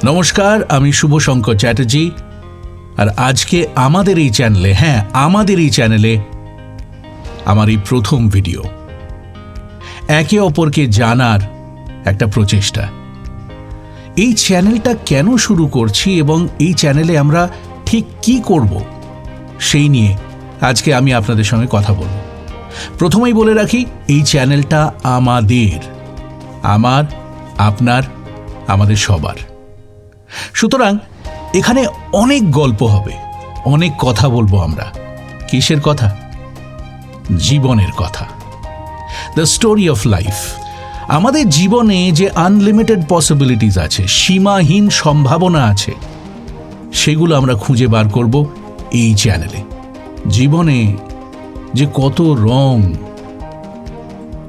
নমস্কার, আমি শুভ শঙ্কর চ্যাটার্জি। আর আজকে আমাদের এই চ্যানেলে, আমাদের এই চ্যানেলে আমার এই প্রথম ভিডিও, একে অপরকে জানার একটা প্রচেষ্টা। এই চ্যানেলটা কেন শুরু করছি এবং এই চ্যানেলে আমরা ঠিক কি করব সেই নিয়ে আজকে আমি আপনাদের সঙ্গে কথা বলবো। প্রথমেই বলে রাখি, এই চ্যানেলটা আমাদের, আমার, আপনার, আমাদের সবার। সুতরাং এখানে অনেক গল্প হবে, অনেক কথা বলবো আমরা। কিসের কথা? জীবনের কথা। The story of life. আমাদের জীবনে যে আনলিমিটেড পসিবিলিটিস আছে, সীমাহীন সম্ভাবনা আছে, সেগুলো আমরা খুঁজে বার করব এই চ্যানেলে। জীবনে যে কত রং,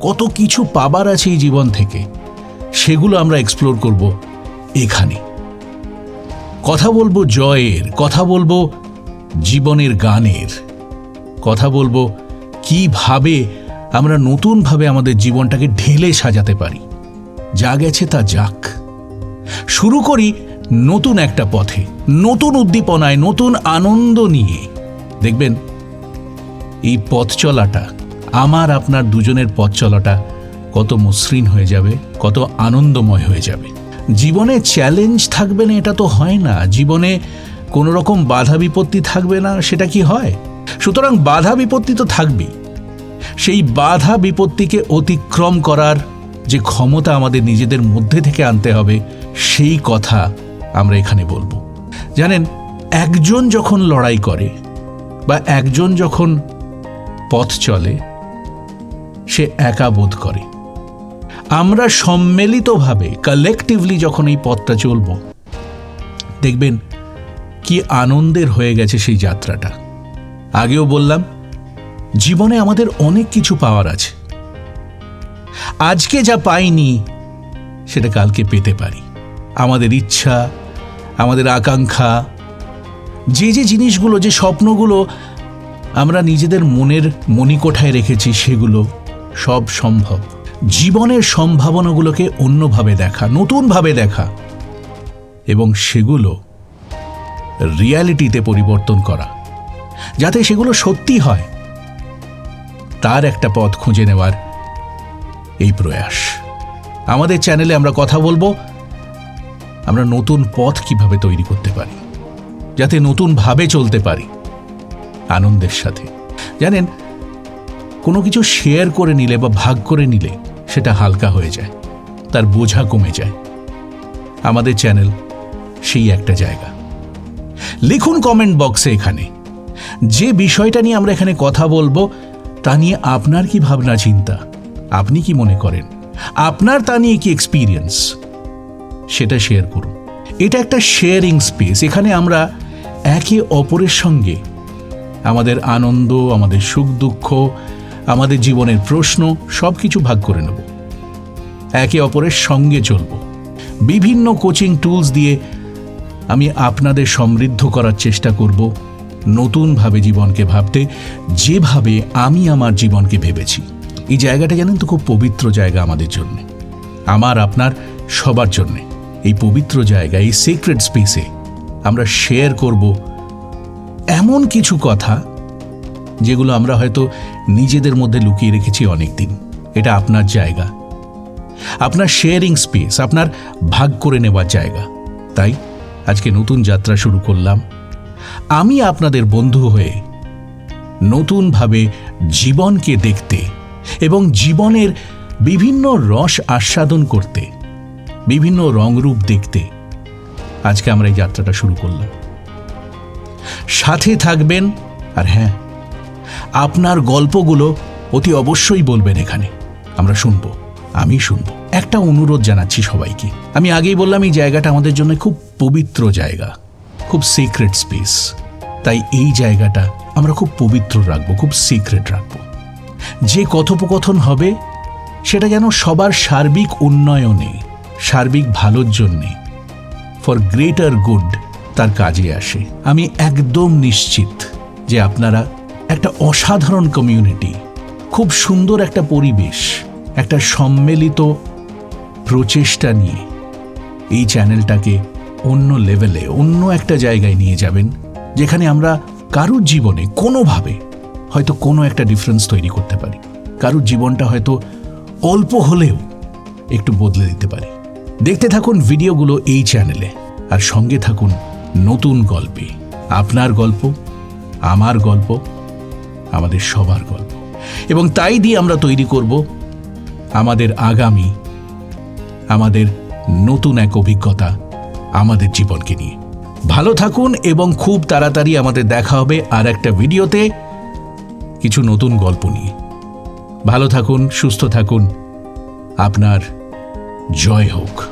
কত কিছু পাবার আছে এই জীবন থেকে, সেগুলো আমরা এক্সপ্লোর করব এখানে। কথা বলবো জয়ের, কথা বলবো জীবনের গানের, কথা বলবো কিভাবে আমরা নতুনভাবে আমাদের জীবনটাকে ঢেলে সাজাতে পারি। যা গেছে তা যাক, শুরু করি নতুন একটা পথে, নতুন উদ্দীপনায়, নতুন আনন্দ নিয়ে। দেখবেন এই পথ চলাটা, আমার আপনার দুজনের পথ চলাটা কত মসৃণ হয়ে যাবে, কত আনন্দময় হয়ে যাবে। জীবনে চ্যালেঞ্জ থাকবে না এটা তো হয় না, জীবনে কোনো রকম বাধা বিপত্তি থাকবে না সেটা কি হয়? সুতরাং বাধা বিপত্তি তো থাকবেই। সেই বাধা বিপত্তিকে অতিক্রম করার যে ক্ষমতা আমাদের নিজেদের মধ্যে থেকে আনতে হবে, সেই কথা আমরা এখানে বলবো। জানেন, একজন যখন লড়াই করে বা একজন যখন পথ চলে, সে একা বোধ করে। আমরা সম্মিলিতভাবে, কালেকটিভলি যখন এই পথটা চলব, দেখবেন কি আনন্দের হয়ে গেছে সেই যাত্রাটা। আগেও বললাম, জীবনে আমাদের অনেক কিছু পাওয়ার আছে। আজকে যা পাইনি সেটা কালকে পেতে পারি। আমাদের ইচ্ছা, আমাদের আকাঙ্ক্ষা, যে যে জিনিসগুলো, যে স্বপ্নগুলো আমরা নিজেদের মনের মণিকোঠায় রেখেছি, সেগুলো সব সম্ভব। জীবনের সম্ভাবনাগুলোকে অন্যভাবে দেখা, নতুনভাবে দেখা, এবং সেগুলো রিয়ালিটিতে পরিবর্তন করা, যাতে সেগুলো সত্যি হয়, তার একটা পথ খুঁজে নেওয়ার এই প্রয়াস। আমাদের চ্যানেলে আমরা কথা বলবো আমরা নতুন পথ কিভাবে তৈরি করতে পারি, যাতে নতুনভাবে চলতে পারি আনন্দের সাথে। জানেন, কোনো কিছু শেয়ার করে নিলে বা ভাগ করে নিলে সেটা হালকা হয়ে যায়, তার বোঝা কমে যায়। আমাদের চ্যানেল সেই একটা জায়গা। লিখুন কমেন্ট বক্সে এখানে যে বিষয়টা নিয়ে আমরা এখানে কথা বলবো, তা নিয়ে আপনার কি ভাবনা চিন্তা, আপনি কি মনে করেন, আপনার তা নিয়ে কি এক্সপিরিয়েন্স, সেটা শেয়ার করুন। এটা একটা শেয়ারিং স্পেস। এখানে আমরা একে অপরের সঙ্গে আমাদের আনন্দ, আমাদের সুখ দুঃখ, আমাদের জীবনের প্রশ্ন সব কিছু ভাগ করে নেব, একে অপরের সঙ্গে চলব। বিভিন্ন কোচিং টুলস দিয়ে আমি আপনাদের সমৃদ্ধ করার চেষ্টা করব, নতুনভাবে জীবনকে ভাবতে, যেভাবে আমি আমার জীবনকে ভেবেছি। এই জায়গাটা জানেন তো, খুব পবিত্র জায়গা আমাদের জন্য, আমার আপনার সবার জন্যে। এই পবিত্র জায়গা, এই সিক্রেট স্পেসে আমরা শেয়ার করব এমন কিছু কথা যেগুলো আমরা হয়তো নিজেদের মধ্যে লুকিয়ে রেখেছি অনেক দিন। এটা আপনার জায়গা, আপনার শেয়ারিং স্পেস, আপনার ভাগ করে নেওয়ার জায়গা। তাই আজকে নতুন যাত্রা শুরু করলাম, আমি আপনাদের বন্ধু হয়ে নতুনভাবে জীবনকে দেখতে এবং জীবনের বিভিন্ন রস আস্বাদন করতে, বিভিন্ন রংরূপ দেখতে আজকে আমরা এই যাত্রাটা শুরু করলাম। সাথে থাকবেন, আর আপনার গল্পগুলো অতি অবশ্যই বলবেন এখানে, আমরা শুনবো, আমি শুনবো। একটা অনুরোধ জানাচ্ছি সবাইকে। আমি আগেই বললাম, এই জায়গাটা আমাদের জন্য খুব পবিত্র জায়গা, খুব সিক্রেট স্পেস। তাই এই জায়গাটা আমরা খুব পবিত্র রাখবো, খুব সিক্রেট রাখবো। যে কথোপকথন হবে সেটা যেন সবার সার্বিক উন্নয়নে, সার্বিক ভালোর জন্যে, ফর গ্রেটার গুড, তার কাজে আসে। আমি একদম নিশ্চিত যে আপনারা একটা অসাধারণ কমিউনিটি, খুব সুন্দর একটা পরিবেশ, একটা সম্মিলিত প্রচেষ্টা নিয়ে এই চ্যানেলটাকে অন্য লেভেলে, অন্য একটা জায়গায় নিয়ে যাবেন, যেখানে আমরা কারুর জীবনে কোনোভাবে হয়তো কোনো একটা ডিফারেন্স তৈরি করতে পারি, কারুর জীবনটা হয়তো অল্প হলেও একটু বদলে দিতে পারি। দেখতে থাকুন ভিডিওগুলো এই চ্যানেলে, আর সঙ্গে থাকুন নতুন গল্পে। আপনার গল্প, আমার গল্প, আমাদের সবার গল্প, এবং তাই দিয়ে আমরা তৈরি করব আমাদের আগামী, আমাদের নতুন এক অভিজ্ঞতা আমাদের জীবনকে নিয়ে। ভালো থাকুন এবং খুব তাড়াতাড়ি আমাদের দেখা হবে আর একটা ভিডিওতে কিছু নতুন গল্প নিয়ে। ভালো থাকুন, সুস্থ থাকুন, আপনার জয় হোক।